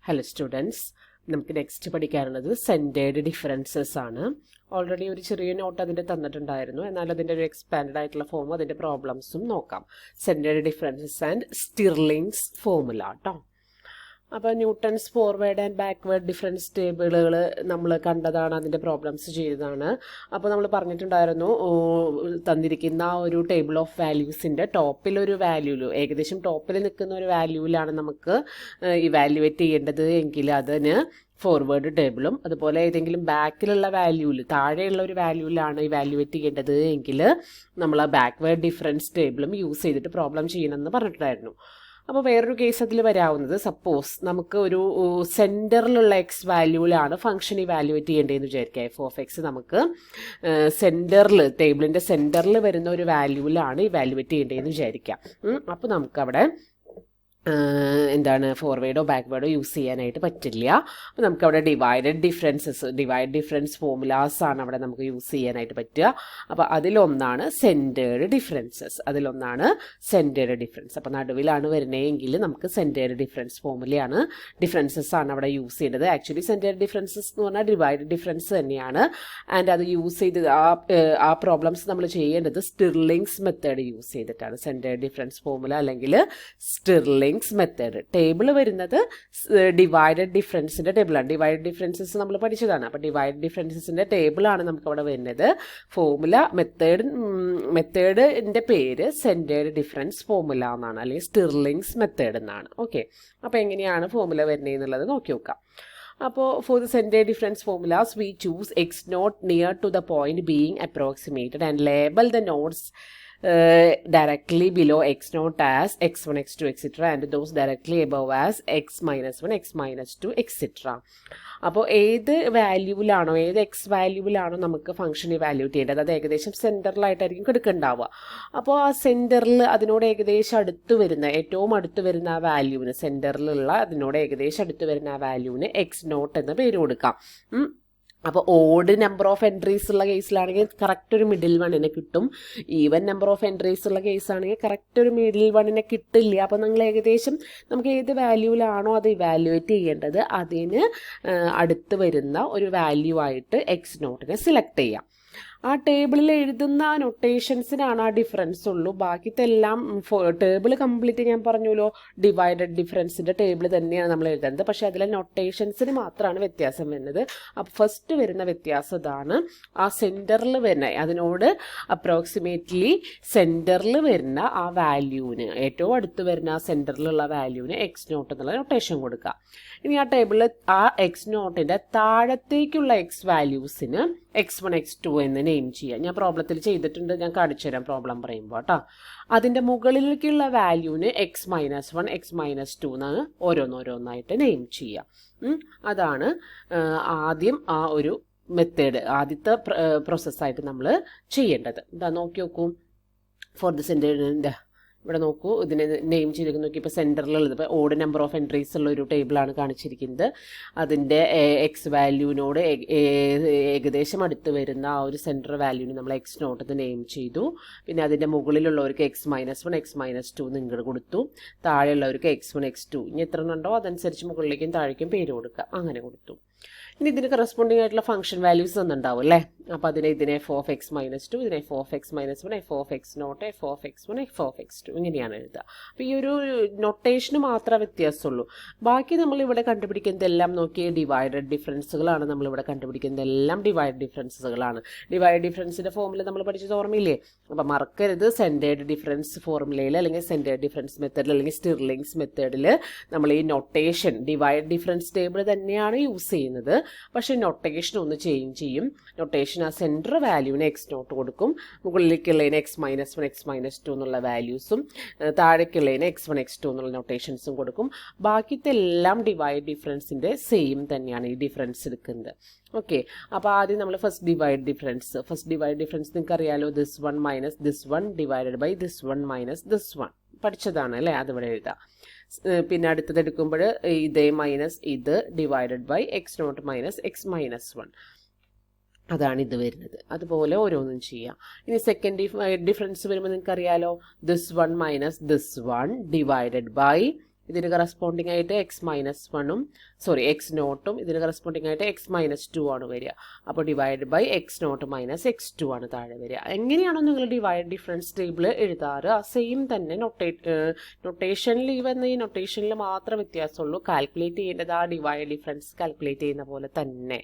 Hello students, നമുക്ക് next പഠിക്കാനുള്ളത് centered differences ആണ്. ഓൾറെഡി ഒരു ചെറിയ നോട്ട് അതിൻ്റെ തന്നിട്ടുണ്ടായിരുന്നു. എന്നാൽ അതിൻ്റെ ഒരു എക്സ്പാൻഡ് ആയിട്ടുള്ള ഫോമും അതിൻ്റെ പ്രോബ്ലംസും നോക്കാം. സെൻറ്റേഡ് ഡിഫറൻസസ് ആൻഡ് സ്റ്റിർലിങ്സ് ഫോമുല കേട്ടോ. അപ്പോൾ Newton's forward and backward difference ടേബിളുകൾ നമ്മൾ കണ്ടതാണ്, അതിൻ്റെ പ്രോബ്ലംസ് ചെയ്തതാണ്. അപ്പോൾ നമ്മൾ പറഞ്ഞിട്ടുണ്ടായിരുന്നു, തന്നിരിക്കുന്ന ഒരു ടേബിൾ ഓഫ് വാല്യൂസിൻ്റെ ടോപ്പിലൊരു വാല്യൂല്, ഏകദേശം ടോപ്പിൽ നിൽക്കുന്ന ഒരു വാല്യൂവിലാണ് നമുക്ക് ഇവാലുവേറ്റ് ചെയ്യേണ്ടത് എങ്കിൽ അതിന് ഫോർവേഡ് ടേബിളും, അതുപോലെ ഏതെങ്കിലും ബാക്കിലുള്ള വാല്യൂവിൽ താഴെയുള്ള ഒരു വാല്യൂവിലാണ് ഇവാലുവേറ്റ് ചെയ്യേണ്ടത് എങ്കിൽ നമ്മൾ ആ ബാക്ക്വേർഡ് ഡിഫറൻസ് ടേബിളും യൂസ് ചെയ്തിട്ട് പ്രോബ്ലം ചെയ്യണമെന്ന് പറഞ്ഞിട്ടുണ്ടായിരുന്നു. അപ്പോൾ വേറൊരു കേസ് അതിൽ വരാവുന്നത്, സപ്പോസ് നമുക്ക് ഒരു സെൻറ്ററിലുള്ള എക്സ് വാല്യൂവിലാണ് ഫംഗ്ഷൻ ഇവാലുവേറ്റ് ചെയ്യേണ്ടതെന്ന് വിചാരിക്കുക. എഫ് ഓഫ് എക്സ് നമുക്ക് സെൻറ്ററിൽ, ടേബിളിൻ്റെ സെൻറ്ററിൽ വരുന്ന ഒരു വാല്യൂവിലാണ് ഇവാലുവേറ്റ് ചെയ്യേണ്ടതെന്ന് വിചാരിക്കാം. അപ്പോൾ നമുക്കവിടെ എന്താണ് ഫോർവേഡോ ബാക്ക്വേഡോ യൂസ് ചെയ്യാനായിട്ട് പറ്റില്ല. അപ്പോൾ നമുക്കവിടെ ഡിവൈഡ് ഡിഫറൻസ് ഫോമുലാസ് ആണ് അവിടെ നമുക്ക് യൂസ് ചെയ്യാനായിട്ട് പറ്റുക. അപ്പോൾ അതിലൊന്നാണ് സെൻറ്റേഡ് ഡിഫറൻസസ്. അപ്പോൾ നടുവിലാണ് വരുന്നതെങ്കിൽ നമുക്ക് സെൻറ്റേഡ് ഡിഫറൻസ് ഫോമുലയാണ്, ഡിഫറൻസസ് ആണ് അവിടെ യൂസ് ചെയ്യേണ്ടത്. ആക്ച്വലി സെൻറ്റേഡ് ഡിഫറൻസസ് എന്ന് പറഞ്ഞാൽ ഡിവൈഡ് ഡിഫറൻസ് തന്നെയാണ്. ആൻഡ് അത് യൂസ് ചെയ്ത് ആ പ്രോബ്ലംസ് നമ്മൾ ചെയ്യേണ്ടത് സ്റ്റിർലിങ്സ് മെത്തേഡ് യൂസ് ചെയ്തിട്ടാണ്. സെൻറ്റേഡ് ഡിഫറൻസ് ഫോമുല അല്ലെങ്കിൽ സ്റ്റിർലിംഗ് മെത്തേഡ്. ടേബിൾ വരുന്നത് ഡിവൈഡഡ് ഡിഫറൻസിന്റെ ടേബിളാണ്. ഡിവൈഡഡ് ഡിഫറൻസസ് നമ്മൾ പഠിച്ചതാണ്. അപ്പോൾ ഡിവൈഡ് ഡിഫറൻസസിന്റെ ടേബിളാണ് നമുക്ക് അവിടെ വരുന്നത്. ഫോമുല മെത്തേഡിന്റെ പേര് സെൻറ്റേഡ് ഡിഫറൻസ് ഫോമുല എന്നാണ്, അല്ലെങ്കിൽ സ്റ്റിർലിങ്സ് മെത്തേഡ് എന്നാണ്. ഓക്കെ, അപ്പോൾ എങ്ങനെയാണ് ഫോമുല വരുന്നതെന്നുള്ളത് നോക്കി നോക്കാം. അപ്പോൾ for the centred difference formulas we choose x nought near to the point being approximated and label the nodes directly below x naught as x1, x2, etc. and those directly above as x minus 1, x minus 2, etc. അപ്പോൾ ഏത് വാല്യൂവിലാണോ, ഏത് X വാല്യൂവിലാണോ നമുക്ക് function evaluate ചെയ്യേണ്ടത്, അത് ഏകദേശം സെൻറ്ററിലായിട്ടായിരിക്കും കിടക്കുന്നുണ്ടാവുക. അപ്പോൾ ആ സെൻറ്ററിൽ അതിനോട് ഏകദേശം അടുത്ത് വരുന്ന, ഏറ്റവും അടുത്ത് വരുന്ന ആ വാല്യൂവിന്, സെൻറ്ററിലുള്ള അതിനോട് ഏകദേശം അടുത്ത് വരുന്ന ആ വാല്യൂവിന് എക്സ് നോട്ട് എന്ന് പേര് കൊടുക്കാം. അപ്പോൾ ഓഡ് നമ്പർ ഓഫ് എൻട്രീസ് ഉള്ള കേസിലാണെങ്കിൽ കറക്റ്റ് ഒരു മിഡിൽ വണ്ണിനെ കിട്ടും. ഈവൻ നമ്പർ ഓഫ് എൻട്രീസ് ഉള്ള കേസാണെങ്കിൽ കറക്റ്റ് ഒരു മിഡിൽ വണ്ണിനെ കിട്ടില്ല. അപ്പോൾ നിങ്ങൾ ഏകദേശം നമുക്ക് ഏത് വാല്യൂവിലാണോ അത് ഇവാലുവേറ്റ് ചെയ്യേണ്ടത് അതിന് അടുത്ത് വരുന്ന ഒരു വാല്യൂ ആയിട്ട് എക്സ് നോട്ടിനെ സെലക്ട് ചെയ്യാം. ആ ടേബിളിൽ എഴുതുന്ന നൊട്ടേഷൻസിനാണ് ആ ഡിഫറൻസ് ഉള്ളൂ. ബാക്കിത്തെല്ലാം ടേബിൾ കംപ്ലീറ്റ് ഞാൻ പറഞ്ഞല്ലോ ഡിവൈഡഡ് ഡിഫറൻസിൻ്റെ ടേബിൾ തന്നെയാണ് നമ്മൾ എഴുതുന്നത്. പക്ഷേ അതിലെ നൊട്ടേഷൻസിന് മാത്രമാണ് വ്യത്യാസം വരുന്നത്. അപ്പോൾ ഫസ്റ്റ് വരുന്ന വ്യത്യാസം ഇതാണ്, ആ സെൻറ്ററിൽ വരുന്ന, അതിനോട് അപ്രോക്സിമേറ്റ്ലി സെൻറ്ററിൽ വരുന്ന ആ വാല്യൂവിന്, ഏറ്റവും അടുത്ത് വരുന്ന ആ സെൻറ്ററിലുള്ള വാല്യൂവിന് എക്സ് നോട്ട് എന്നുള്ള നൊട്ടേഷൻ കൊടുക്കുക. ഇനി ആ ടേബിളിൽ ആ എക്സ് നോട്ടിൻ്റെ താഴത്തേക്കുള്ള എക്സ് വാല്യൂസിന് x1, x2 എന്ന് നെയിം ചെയ്യാം. ഞാൻ പ്രോബ്ലത്തിൽ ചെയ്തിട്ടുണ്ട്, ഞാൻ കാണിച്ചു തരാം പ്രോബ്ലം പറയുമ്പോൾ കേട്ടോ. അതിൻ്റെ മുകളിലേക്കുള്ള വാല്യൂവിന് x minus 1, x minus 2 എന്നാണ് ഓരോന്നോരോന്നായിട്ട് നെയിം ചെയ്യാം. അതാണ് ആദ്യം ആ ഒരു മെത്തേഡ്, ആദ്യത്തെ പ്രോസസ്സായിട്ട് നമ്മൾ ചെയ്യേണ്ടത്. എന്താ നോക്കി നോക്കൂ. ഫോർ ദി സെൻറ്റേഡ് ഇവിടെ നോക്കൂ, ഇതിനെ നെയിം ചെയ്തിരിക്കുന്നു. നോക്കി, ഇപ്പോൾ സെൻറ്ററിലുള്ളത് ഇപ്പോൾ ഓഡ് നമ്പർ ഓഫ് എൻട്രീസ് ഉള്ള ഒരു ടേബിളാണ് കാണിച്ചിരിക്കുന്നത്. അതിൻ്റെ എക്സ് വാല്യൂവിനോട് ഏകദേശം അടുത്ത് വരുന്ന ആ ഒരു സെൻറ്റർ വാല്യൂവിന് നമ്മൾ എക്സ് നോട്ട് എന്ന് നെയിം ചെയ്തു. പിന്നെ അതിൻ്റെ മുകളിലുള്ളവർക്ക് x minus 1, x minus 2 ഇങ്ങോട്ട് കൊടുത്തു. താഴെയുള്ളവർക്ക് x1, x2, ഇനി എത്ര ഉണ്ടോ അതനുസരിച്ച് മുകളിലേക്കും താഴേക്കും പേര് കൊടുക്കുക, അങ്ങനെ കൊടുത്തു. ഇനി ഇതിന് കറസ്പോണ്ടിങ് ആയിട്ടുള്ള ഫംഗ്ഷൻ വാല്യൂസ് ഒന്നുണ്ടാവും അല്ലേ. അപ്പോൾ ഇതിനെ f of x minus 2, ഇതിനെ f of x minus 1, f of x naught, f of x1, f of x2 ഇങ്ങനെയാണ് എഴുതുക. അപ്പോൾ ഈ ഒരു നൊട്ടേഷന് മാത്രമേ വ്യത്യാസമുള്ളൂ. ബാക്കി നമ്മളിവിടെ കണ്ടുപിടിക്കുന്നതെല്ലാം നോക്കി ഡിവൈഡഡ് ഡിഫറൻസുകളാണ്. നമ്മളിവിടെ കണ്ടുപിടിക്കുന്നതെല്ലാം ഡിവൈഡ് ഡിഫറൻസുകളാണ്. ഡിവൈഡ് ഡിഫറൻസിൻ്റെ ഫോമുല നമ്മൾ പഠിച്ചത് ഓർമ്മയില്ലേ? അപ്പോൾ മറക്കരുത്, സെൻറ്റേഡ് ഡിഫറൻസ് ഫോർമുലയിൽ അല്ലെങ്കിൽ സെൻറ്റേഡ് ഡിഫറൻസ് മെത്തേഡിൽ അല്ലെങ്കിൽ സ്റ്റിർലിങ്സ് മെത്തേഡിൽ നമ്മൾ ഈ നൊട്ടേഷൻ ഡിവൈഡ് ഡിഫറൻസ് ടേബിൾ തന്നെയാണ് യൂസ് ചെയ്യുന്നത്. പക്ഷേ നൊട്ടേഷൻ ഒന്ന് ചേഞ്ച് ചെയ്യും. നൊട്ടേഷൻ ആ സെൻറ്റർ വാല്യൂവിന് എക്സ് നോട്ട് കൊടുക്കും, മുകളിലേക്കുള്ളതിന് x minus 1, x minus 2 എന്നുള്ള വാല്യൂസും താഴേക്കുള്ളതിന് x1, x2 എന്നുള്ള നൊട്ടേഷൻസും കൊടുക്കും. ബാക്കിത്തെല്ലാം ഡിവൈഡ് ഡിഫറൻസിൻ്റെ സെയിം തന്നെയാണ് ഈ ഡിഫറൻസ് എടുക്കുന്നത്. ഓക്കെ, അപ്പോൾ ആദ്യം നമ്മൾ ഫസ്റ്റ് ഡിവൈഡ് ഡിഫറൻസ് നിങ്ങൾക്ക് അറിയാലോ, this 1 minus this 1 divided by this 1 minus this 1 പഠിച്ചതാണ് അല്ലേ, അതിവിടെ എഴുതാം. പിന്നെ അടുത്തത് എടുക്കുമ്പോൾ ഇതേ മൈനസ് ഇത് divided by x nought minus x minus 1, അതാണ് ഇത് വരുന്നത്. അതുപോലെ ഓരോന്നും ചെയ്യാം. ഇനി സെക്കൻഡ് ഡിഫറൻസ് വരുമ്പോൾ നിങ്ങൾക്ക് അറിയാലോ, this 1 minus this 1 divided by ഇതിന് കറസ്പോണ്ടിങ് ആയിട്ട് x-1 ഇതിന് കറസ്പോണ്ടിങ് ആയിട്ട് x-2 ആണ് വരിക. അപ്പോൾ divide by x0 minus x2 ആണ് താഴെ വരിക. എങ്ങനെയാണോ നിങ്ങൾ ഡിവൈഡ് ഡിഫറൻസ് ടേബിൾ എഴുതാറ് ആ സെയിം തന്നെ നൊട്ടേഷനിൽ ഈ നൊട്ടേഷനിൽ മാത്രം വ്യത്യാസമുള്ളൂ. കാൽക്കുലേറ്റ് ചെയ്യേണ്ടത് ആ ഡിവൈഡ് ഡിഫറൻസ് കാൽക്കുലേറ്റ് ചെയ്യുന്ന പോലെ തന്നെ.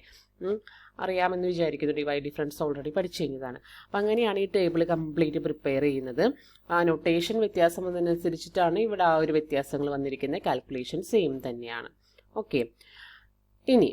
അറിയാമെന്ന് വിചാരിക്കുന്നു, ഡിവൈഡ് ഡിഫറൻസ് ഓൾറെഡി പഠിച്ചു കഴിഞ്ഞതാണ്. അപ്പം അങ്ങനെയാണ് ഈ ടേബിൾ കംപ്ലീറ്റ് പ്രിപ്പയർ ചെയ്യുന്നത്. ആ നൊട്ടേഷൻ വ്യത്യാസം വന്നതിനനുസരിച്ചിട്ടാണ് ഇവിടെ ആ ഒരു വ്യത്യാസങ്ങൾ വന്നിരിക്കുന്നത്. കാൽക്കുലേഷൻ സെയിം തന്നെയാണ്. ഓക്കെ, ഇനി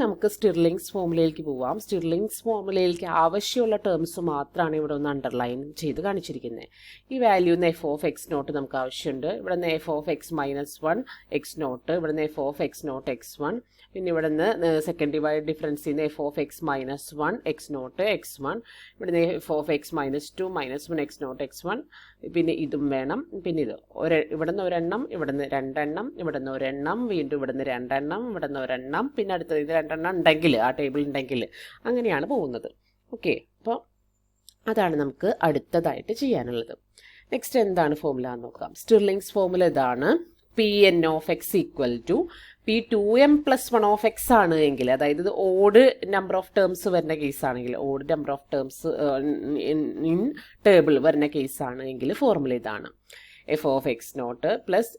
നമുക്ക് സ്റ്റിർലിങ്സ് ഫോർമുലയിലേക്ക് പോവാം. സ്റ്റിർലിങ്സ് ഫോർമുലയിലേക്ക് ആവശ്യമുള്ള ടേംസ് മാത്രമാണ് ഇവിടെ ഒന്ന് അണ്ടർലൈൻ ചെയ്ത് കാണിച്ചിരിക്കുന്നത്. ഈ വാല്യൂന്ന് f(x0) നമുക്ക് ആവശ്യമുണ്ട്. ഇവിടെ നിന്ന് f(x-1) x0, ഇവിടെ നിന്ന് f(x0) x1, പിന്നെ ഇവിടെ നിന്ന് സെക്കൻഡ് ഡിവൈഡ് ഡിഫറൻസിൽ നിന്ന് f(x-1) x0 x1, ഇവിടെ നിന്ന് f(x-2) -1 x0 x1, പിന്നെ ഇതും വേണം. പിന്നെ ഇത് ഇവിടെ നിന്ന് ഒരെണ്ണം, ഇവിടെ നിന്ന് രണ്ടെണ്ണം, ഇവിടെ നിന്ന് ഒരെണ്ണം, വീണ്ടും ഇവിടെ നിന്ന് രണ്ടെണ്ണം, ഇവിടെ നിന്ന് ഒരെണ്ണം, പിന്നെ അടുത്തത് ഇത് രണ്ടെണ്ണം ഉണ്ടെങ്കിൽ ആ ടേബിൾ ഉണ്ടെങ്കിൽ അങ്ങനെയാണ് പോകുന്നത്. ഓക്കെ, അപ്പോൾ അതാണ് നമുക്ക് അടുത്തതായിട്ട് ചെയ്യാനുള്ളത്. നെക്സ്റ്റ് എന്താണ് ഫോർമുല എന്ന് നോക്കാം. സ്റ്റിർലിങ്സ് ഫോർമുല ഇതാണ്. Pn of x equal to P2m plus 1 of x ആണ് എങ്കിൽ, അതായത് ഇത് ഓഡ് നമ്പർ ഓഫ് ടേംസ് വരുന്ന കേസ് ആണെങ്കിൽ, odd number of terms in table വരുന്ന കേസ് ആണ് എങ്കിൽ ഫോർമുല ഇതാണ്. f(x0) plus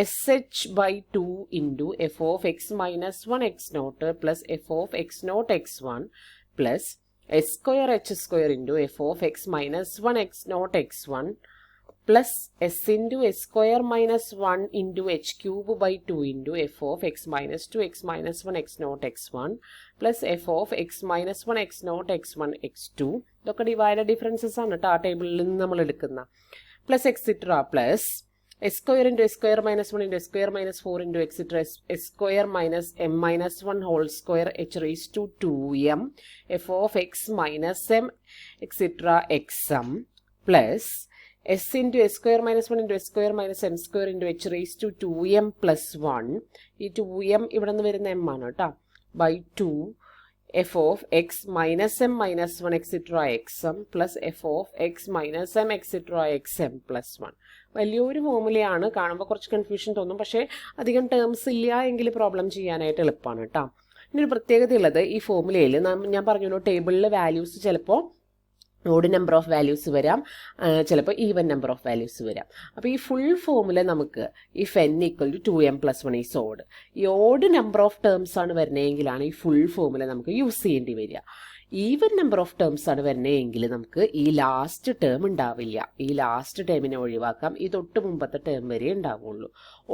sh/2 into f(x-1 x0) plus f(x0 x1) plus s²h² into f(x-1 x0 x1) plus s into s²-1 into h³/2 into f(x-2 x-1 x0 x1) plus f(x-1 x0 x1 x2). ഇതൊക്കെ divide differences ആണ് കേട്ടോ ആ ടേബിളിൽ നിന്ന് നമ്മൾ എടുക്കുന്ന. Plus extra plus s² into s²-1 into s²-4 into etc s²-m-1 whole square h⁻²m f(x-m etc xm plus s into s²-1 into s²-m² into h⁻²m plus 1. ഈ 2m ഇവിടെ നിന്ന് വരുന്ന m ആണ് കേട്ടോ. by 2 f(x-m-1 etc xm plus f(x-m etc xm plus 1). വലിയൊരു ഫോർമുലയാണ്, കാണുമ്പോൾ കുറച്ച് confusion തോന്നും, പക്ഷേ അധികം ടേംസ് ഇല്ല എങ്കിൽ പ്രോബ്ലം ചെയ്യാനായിട്ട് എളുപ്പമാണ് കേട്ടോ. ഇനി പ്രത്യേകത ഉള്ളത് ഈ ഫോർമുലയിൽ ഞാൻ പറഞ്ഞല്ലോ, ടേബിളിലെ വാല്യൂസ് ചിലപ്പോൾ ഓഡ് നമ്പർ ഓഫ് വാല്യൂസ് വരാം, ചിലപ്പോൾ ഈവൻ നമ്പർ ഓഫ് വാല്യൂസ് വരാം. അപ്പോൾ ഈ ഫുൾ ഫോർമുല നമുക്ക് if n equal to 2m plus 1 is odd, ഈ ഓഡ് നമ്പർ ഓഫ് ടേംസ് ആണ് വരുന്നതെങ്കിലാണ് ഈ ഫുൾ ഫോർമുല നമുക്ക് യൂസ് ചെയ്യേണ്ടി വരിക. ഈവൻ നമ്പർ ഓഫ് ടേംസ് ആണ് വരുന്നതെങ്കിൽ നമുക്ക് ഈ ലാസ്റ്റ് ടേം ഉണ്ടാവില്ല. ഈ ലാസ്റ്റ് ടേമിനെ ഒഴിവാക്കാം, ഈ തൊട്ട് മുമ്പത്തെ ടേം വരെ ഉണ്ടാവുള്ളൂ.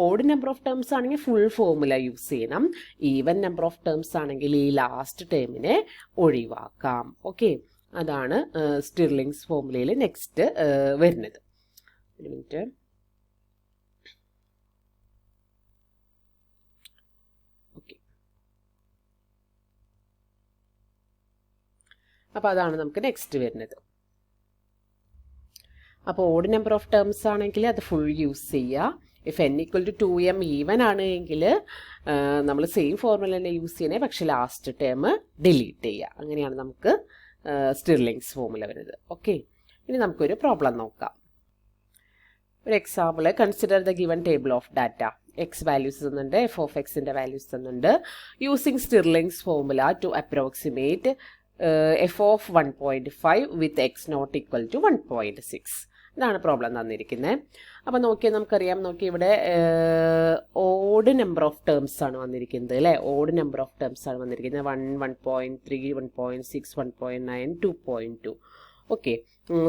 ഓഡ് നമ്പർ ഓഫ് ടേംസ് ആണെങ്കിൽ ഫുൾ ഫോർമുല യൂസ് ചെയ്യണം. ഈവൻ നമ്പർ ഓഫ് ടേംസ് ആണെങ്കിൽ ഈ ലാസ്റ്റ് ടേമിനെ ഒഴിവാക്കാം. ഓക്കെ, അതാണ് സ്റ്റിർലിങ്സ് ഫോർമുലയിൽ നെക്സ്റ്റ് വരുന്നത്. ഒരു മിനിറ്റ്. ഓക്കെ, അപ്പോൾ അതാണ് നമുക്ക് നെക്സ്റ്റ് വരുന്നത്. അപ്പോൾ ഓഡ് നമ്പർ ഓഫ് ടേംസ് ആണെങ്കിൽ അത് ഫുൾ യൂസ് ചെയ്യുക. if n equal to 2m even ആണ് എങ്കിൽ നമ്മൾ സെയിം ഫോർമുല തന്നെ യൂസ് ചെയ്യണേ, പക്ഷെ ലാസ്റ്റ് ടേം ഡിലീറ്റ് ചെയ്യുക. അങ്ങനെയാണ് നമുക്ക് സ്റ്റിർലിങ്സ് ഫോർമുല വരുന്നത്. ഓക്കെ, ഇനി നമുക്കൊരു പ്രോബ്ലം നോക്കാം. ഒരു example, consider the given table of data. X values തന്നുണ്ട്, f(x)ന്റെ വാല്യൂസ് തന്നുണ്ട്. Using Stirling's formula to approximate f(1.5) with x0 equal to 1.6. ഇതാണ് പ്രോബ്ലം തന്നിരിക്കുന്നത്. അപ്പോൾ നോക്കിയാൽ നമുക്കറിയാം, ഇവിടെ ഓഡ് നമ്പർ ഓഫ് ടേംസ് ആണ് വന്നിരിക്കുന്നത് അല്ലേ. ഓഡ് നമ്പർ ഓഫ് ടേംസ് ആണ് വന്നിരിക്കുന്നത്. 1, 1.3, 1.6, 1.9, 2.2. ഓക്കെ,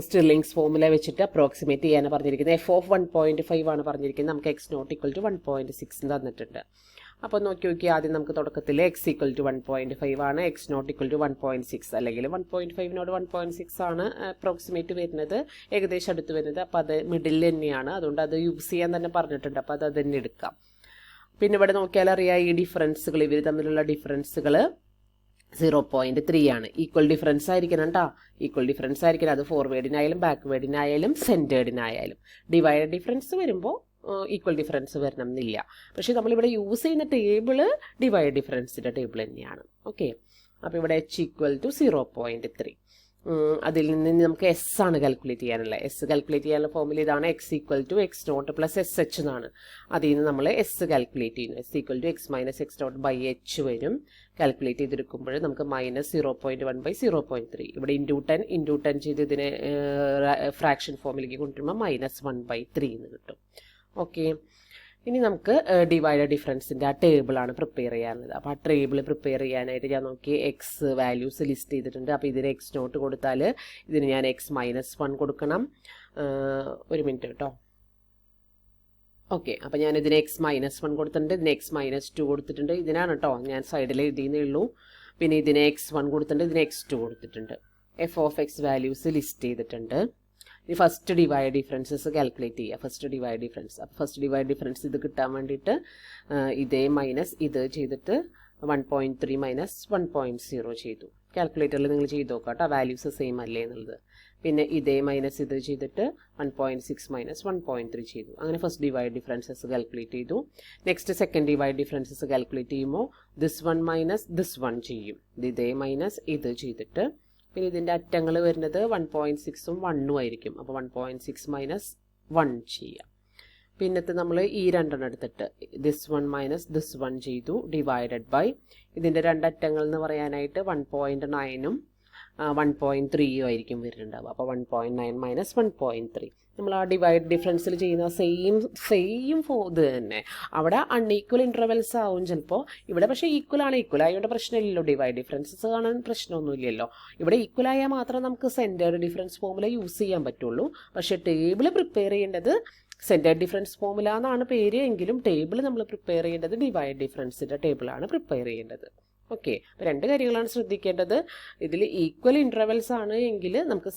സ്റ്റിർലിങ്സ് ഫോർമുല വെച്ചിട്ട് അപ്രോക്സിമേറ്റ് ചെയ്യാനാണ് പറഞ്ഞിരിക്കുന്നത്. f(1.5) ആണ് പറഞ്ഞിരിക്കുന്നത്. നമുക്ക് x0 equal to 1.6 തന്നിട്ടുണ്ട്. അപ്പോൾ നോക്കി ആദ്യം നമുക്ക് തുടക്കത്തിൽ x equal to 1.5 ആണ്, x0 equal to 1.6, അല്ലെങ്കിൽ 1.5നോട് 1.6 ആണ് അപ്രോക്സിമേറ്റ് വരുന്നത്, ഏകദേശം അടുത്ത് വരുന്നത്. അപ്പോൾ അത് മിഡിൽ തന്നെയാണ്, അതുകൊണ്ട് അത് യൂസ് ചെയ്യാൻ തന്നെ പറഞ്ഞിട്ടുണ്ട്. അപ്പോൾ അത് തന്നെ എടുക്കാം. പിന്നെ ഇവിടെ നോക്കിയാൽ അറിയാം, ഈ ഡിഫറൻസുകൾ, ഇവർ തമ്മിലുള്ള ഡിഫറൻസുകൾ 0.3 ആണ്. ഈക്വൽ ഡിഫറൻസ് ആയിരിക്കണം കേട്ടോ, ഈക്വൽ ഡിഫറൻസ് ആയിരിക്കണം. അത് ഫോർവേഡിനായാലും ബാക്ക്വേഡിനായാലും സെൻറ്റേർഡിനായാലും. ഡിവൈഡ് ഡിഫറൻസ് വരുമ്പോൾ ഈക്വൽ ഡിഫറൻസ് വരണം എന്നില്ല. പക്ഷേ നമ്മളിവിടെ യൂസ് ചെയ്യുന്ന ടേബിള് ഡിവൈഡ് ഡിഫറൻസിൻ്റെ ടേബിൾ തന്നെയാണ്. ഓക്കെ, അപ്പോൾ ഇവിടെ h equal to 0.3. അതിൽ നിന്ന് നമുക്ക് എസ് ആണ് കാൽക്കുലേറ്റ് ചെയ്യാനുള്ളത്. എസ് കാൽക്കുലേറ്റ് ചെയ്യാനുള്ള ഫോർമുല ഇതാണ്, x equal to x nought plus s h എന്നാണ്. അതിൽ നിന്ന് നമ്മൾ എസ് കാൽക്കുലേറ്റ് ചെയ്യുന്നു. S equal to x minus x nought by h വരും. കാൽക്കുലേറ്റ് ചെയ്തെടുക്കുമ്പോൾ നമുക്ക് മൈനസ് 0.1/0.3. ഇവിടെ ഇൻറ്റു 10 ചെയ്ത് ഇതിനെ ഫ്രാക്ഷൻ ഫോമിലേക്ക് കൊണ്ടുവരുമ്പോൾ -1/3 എന്ന് കിട്ടും. ഓക്കെ, ഇനി നമുക്ക് ഡിവൈഡ് ഡിഫറൻസിൻ്റെ ആ ടേബിളാണ് പ്രിപ്പയർ ചെയ്യാനുള്ളത്. അപ്പോൾ ആ ടേബിൾ പ്രിപ്പയർ ചെയ്യാനായിട്ട് ഞാൻ നോക്കി എക്സ് വാല്യൂസ് ലിസ്റ്റ് ചെയ്തിട്ടുണ്ട്. അപ്പോൾ ഇതിന് എക്സ് നോട്ട് കൊടുത്താൽ ഇതിന് ഞാൻ x-1 കൊടുക്കണം. ഒരു മിനിറ്റ് കേട്ടോ. ഓക്കെ, അപ്പോൾ ഞാനിതിന് x-1 കൊടുത്തിട്ടുണ്ട്, ഇതിന് x-2 കൊടുത്തിട്ടുണ്ട്. ഇതിനാണ് കേട്ടോ ഞാൻ സൈഡിൽ എഴുതിയെന്നേ ഉള്ളൂ. പിന്നെ ഇതിന് x1 കൊടുത്തിട്ടുണ്ട്, ഇതിന് x2 കൊടുത്തിട്ടുണ്ട്. F of X values list ചെയ്തിട്ടുണ്ട്. ഇനി ഫസ്റ്റ് ഡിവൈഡ് ഡിഫറൻസസ് കാൽക്കുലേറ്റ് ചെയ്യുക. ഫസ്റ്റ് ഡിവൈഡ് ഡിഫറൻസ്, അപ്പോൾ ഫസ്റ്റ് ഡിവൈഡ് ഡിഫറൻസ് ഇത് കിട്ടാൻ വേണ്ടിയിട്ട് ഇതേ മൈനസ് ഇത് ചെയ്തിട്ട് 1.3 മൈനസ് 1.0 ചെയ്തു. കാൽക്കുലേറ്ററിൽ നിങ്ങൾ ചെയ്ത് നോക്കാം കേട്ടോ, വാല്യൂസ് സെയിം അല്ലേ എന്നുള്ളത്. പിന്നെ ഇതേ മൈനസ് ഇത് ചെയ്തിട്ട് 1.6 മൈനസ് 1.3 ചെയ്തു. അങ്ങനെ ഫസ്റ്റ് ഡിവൈഡ് ഡിഫറൻസസ് കാൽക്കുലേറ്റ് ചെയ്തു. Next second divide differences calculate ചെയ്യുമ്പോൾ ദിസ് 1 മൈനസ് ദിസ് 1 ചെയ്യും. ഇതേ മൈനസ് ഇത് ചെയ്തിട്ട് പിന്നെ ഇതിൻ്റെ അറ്റങ്ങൾ വരുന്നത് 1.6ഉം 1ഉം ആയിരിക്കും. അപ്പോൾ 1.6 മൈനസ് 1 ചെയ്യാം. പിന്നത്തെ നമ്മൾ ഈ രണ്ടെണ്ണം എടുത്തിട്ട് ദിസ് 1 മൈനസ് ദിസ് 1 ചെയ്തു, ഡിവൈഡഡ് ബൈ ഇതിൻ്റെ രണ്ടറ്റങ്ങൾ എന്ന് പറയാനായിട്ട് 1.9ഉം 1.3ഉം ആയിരിക്കും വരുന്നുണ്ടാവുക. അപ്പോൾ 1.9 മൈനസ് 1.3. നമ്മൾ ആ ഡിവൈഡ് ഡിഫറൻസിൽ ചെയ്യുന്ന സെയിം ഇത് തന്നെ. അവിടെ അൺഈക്വൽ ഇൻ്റർവെൽസ് ആവും ചിലപ്പോൾ. ഇവിടെ പക്ഷേ ഈക്വൽ ആയതുകൊണ്ട് പ്രശ്നമില്ലല്ലോ. ഡിവൈഡ് ഡിഫറൻസസ് കാണാൻ പ്രശ്നമൊന്നുമില്ലല്ലോ. ഇവിടെ ഈക്വൽ ആയാൽ മാത്രം നമുക്ക് സെൻറ്റേർഡ് ഡിഫറൻസ് ഫോർമുല യൂസ് ചെയ്യാൻ പറ്റുള്ളൂ. പക്ഷേ ടേബിൾ പ്രിപ്പയർ ചെയ്യേണ്ടത് സെൻറ്റേർഡ് ഡിഫറൻസ് ഫോർമുല എന്നാണ് പേര് എങ്കിലും ടേബിൾ നമ്മൾ പ്രിപ്പയർ ചെയ്യേണ്ടത് ഡിവൈഡ് ഡിഫറൻസിൻ്റെ ടേബിളാണ് പ്രിപ്പയർ ചെയ്യേണ്ടത്. ഓക്കെ, അപ്പോൾ രണ്ട് കാര്യങ്ങളാണ് ശ്രദ്ധിക്കേണ്ടത്. ഇതിൽ ഈക്വൽ ഇൻ്റർവെൽസ് ആണ് എങ്കിൽ നമുക്ക്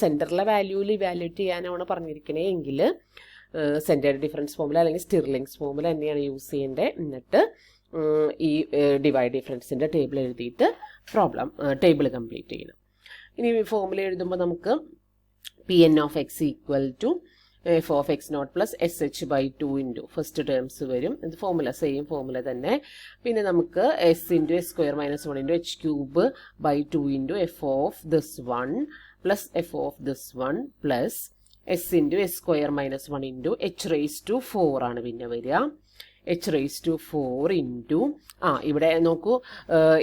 സെൻറ്ററിലെ വാല്യൂവിൽ ഇവാലുവേറ്റ് ചെയ്യാനാണ് പറഞ്ഞിരിക്കണേ എങ്കിൽ സെൻറ്റേർഡ് ഡിഫറൻസ് ഫോർമുല അല്ലെങ്കിൽ സ്റ്റിർലിങ്സ് ഫോർമുല തന്നെയാണ് യൂസ് ചെയ്യേണ്ടത്. എന്നിട്ട് ഈ ഡിവൈഡ് ഡിഫറൻസിൻ്റെ ടേബിൾ എഴുതിയിട്ട് ടേബിൾ കംപ്ലീറ്റ് ചെയ്യണം. ഇനി ഫോർമുല എഴുതുമ്പോൾ നമുക്ക് Pn of x equal to f of x nought plus s h by 2 into first terms വരും. ഇത് ഫോർമുല സെയിം ഫോർമുല തന്നെ. പിന്നെ നമുക്ക് s into s square minus 1 into h cube by 2 into f of this 1 plus f of this 1 plus s into s square minus 1 into h raise to 4 ആണ് പിന്നെ വരിക. H raise to 4 into ഇവിടെ നോക്കൂ,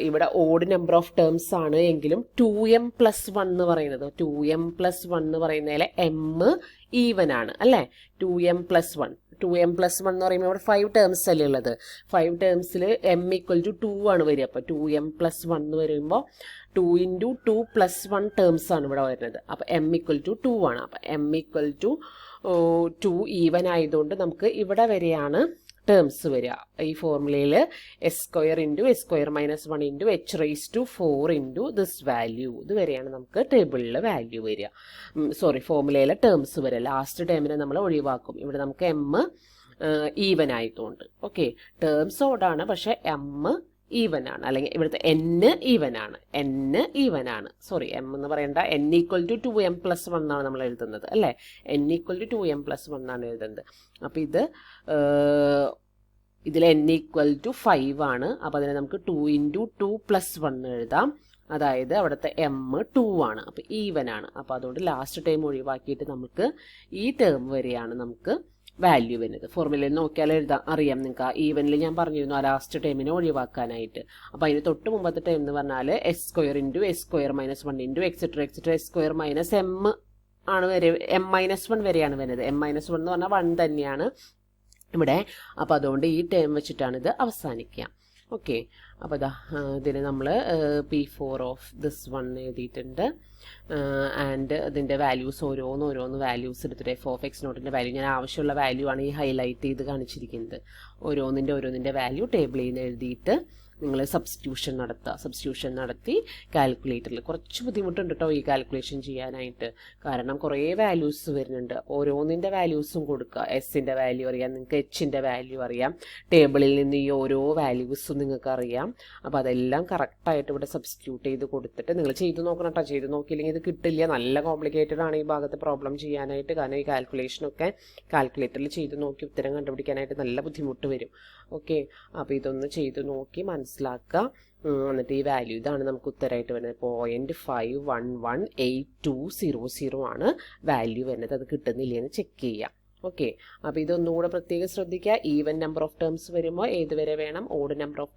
ഇവിടെ odd number of terms ആണ് എങ്കിലും 2m+1 എന്ന് പറയുന്നത് 2m+1 എന്ന് പറയുന്നതിൽ എം ഈവൻ ആണ് അല്ലേ. 2m+1 എന്ന് പറയുമ്പോൾ ഇവിടെ 5 ടേംസ് അല്ലേ ഉള്ളത്. 5 ടേംസിൽ m ഈക്വൽ ടു 2 ആണ് വരിക. അപ്പോൾ 2m+1 എന്ന് വരുമ്പോൾ 2 ഇൻറ്റു 2+1 ടേംസ് ആണ് ഇവിടെ വരുന്നത്. അപ്പോൾ m ഈക്വൽ ടു 2 ആണ്. അപ്പോൾ m ഈക്വൽ ടു 2 ഈവൻ ആയതുകൊണ്ട് നമുക്ക് ഇവിടെ വരെയാണ് ടേംസ് വരിക. ഈ ഫോർമുലയിൽ s square into s square minus 1 into h raise to 4 into this value, ഇത് വരെയാണ് നമുക്ക് ടേബിളിൽ വാല്യൂ വരിക. ഫോർമുലയിലെ ടേംസ് വരിക. ലാസ്റ്റ് ടേമിനെ നമ്മൾ ഒഴിവാക്കും. ഇവിടെ നമുക്ക് എം ഈവൻ ആയതുകൊണ്ട്. ഓക്കെ, ടേംസ് ഓടാണ് പക്ഷേ എം ഈവൻ ആണ്, അല്ലെങ്കിൽ ഇവിടുത്തെ എൻ ഈവൻ ആണ്. എം എന്ന് പറയേണ്ട, n ഈക്വൽ ടു 2m+1 എന്നാണ് നമ്മൾ എഴുതുന്നത് അല്ലേ. n ഈക്വൽ ടു 2m+1 എന്നാണ് എഴുതുന്നത്. അപ്പോൾ ഇതിൽ n ഈക്വൽ ടു 5 ആണ്. അപ്പോൾ അതിനെ നമുക്ക് 2 ഇൻറ്റു 2+1 എഴുതാം. അതായത് അവിടുത്തെ m 2 ആണ്. അപ്പോൾ ഈവൻ ആണ്. അപ്പോൾ അതുകൊണ്ട് ലാസ്റ്റ് ടേം ഒഴിവാക്കിയിട്ട് നമുക്ക് ഈ ടേം വരെയാണ് നമുക്ക് വാല്യൂ വരുന്നത്. ഫോർമുലയിൽ നോക്കിയാൽ അറിയാം നിങ്ങൾക്ക്. ഈവനിൽ ഞാൻ പറഞ്ഞിരുന്നു ആ ലാസ്റ്റ് ടേമിനെ ഒഴിവാക്കാനായിട്ട്. അപ്പോൾ അതിന് തൊട്ട് മുമ്പത്തെ ടേം എന്ന് പറഞ്ഞാൽ S square into s square minus 1 into etcetera S square minus M ആണ് m-1 വരെയാണ് വരുന്നത്. m-1 എന്ന് പറഞ്ഞാൽ 1 തന്നെയാണ് ഇവിടെ. അപ്പോൾ അതുകൊണ്ട് ഈ ടേം വെച്ചിട്ടാണ് ഇത് അവസാനിക്കുക. ഓക്കെ, അപ്പോൾ ഇതിന് നമ്മൾ P4 ഓഫ് ദിസ് 1 എഴുതിയിട്ടുണ്ട്. ആൻഡ് അതിൻ്റെ വാല്യൂസ് ഓരോന്ന് വാല്യൂസ് എടുത്തിട്ട് എഫ് ഓഫ് എക്സ് നോട്ടിൻ്റെ വാല്യൂ ഞാൻ ആവശ്യമുള്ള വാല്യൂ ആണ് ഈ ഹൈലൈറ്റ് ചെയ്ത് കാണിച്ചിരിക്കുന്നത്. ഓരോന്നിൻ്റെ വാല്യൂ ടേബിളിൽ നിന്ന് എഴുതിയിട്ട് നിങ്ങൾ സബ്സ്റ്റിറ്റ്യൂഷൻ നടത്തി കാൽക്കുലേറ്ററിൽ കുറച്ച് ബുദ്ധിമുട്ടുണ്ട് കേട്ടോ ഈ കാൽക്കുലേഷൻ ചെയ്യാനായിട്ട്. കാരണം കുറേ വാല്യൂസ് വരുന്നുണ്ട്. ഓരോന്നിൻ്റെ വാല്യൂസും കൊടുക്കുക. എസിൻ്റെ വാല്യൂ അറിയാം നിങ്ങൾക്ക്, എച്ചിൻ്റെ വാല്യൂ അറിയാം. ടേബിളിൽ നിന്ന് ഈ ഓരോ വാല്യൂസും നിങ്ങൾക്ക് അറിയാം. ചെയ്യാം. അപ്പോൾ അതെല്ലാം കറക്റ്റായിട്ട് ഇവിടെ സബ്സ്റ്റിറ്റ്യൂട്ട് ചെയ്ത് കൊടുത്തിട്ട് നിങ്ങൾ ചെയ്ത് നോക്കണം കേട്ടോ. ചെയ്ത് നോക്കിയില്ലെങ്കിൽ ഇത് കിട്ടില്ല. നല്ല കോംപ്ലിക്കേറ്റഡ് ആണ് ഈ ഭാഗത്ത് പ്രോബ്ലം ചെയ്യാനായിട്ട്. കാരണം ഈ കാൽക്കുലേഷനൊക്കെ കാൽക്കുലേറ്ററിൽ ചെയ്ത് നോക്കി ഉത്തരം കണ്ടുപിടിക്കാനായിട്ട് നല്ല ബുദ്ധിമുട്ട് വരും. ഓക്കെ, അപ്പോൾ ഇതൊന്ന് ചെയ്ത് നോക്കി മനസ്സിലാക്കുക. എന്നിട്ട് ഈ വാല്യൂ ഇതാണ് നമുക്ക് ഉത്തരമായിട്ട് വരുന്നത്. 0.511820 ആണ് വാല്യൂ വരുന്നത്. അത് കിട്ടുന്നില്ലെന്ന് ചെക്ക് ചെയ്യാം. ഓക്കെ, അപ്പോൾ ഇതൊന്നുകൂടെ പ്രത്യേകം ശ്രദ്ധിക്കുക. ഈവൻ നമ്പർ ഓഫ് ടേംസ് വരുമ്പോൾ ഏത് വരെ വേണം, ഓഡ് നമ്പർ ഓഫ്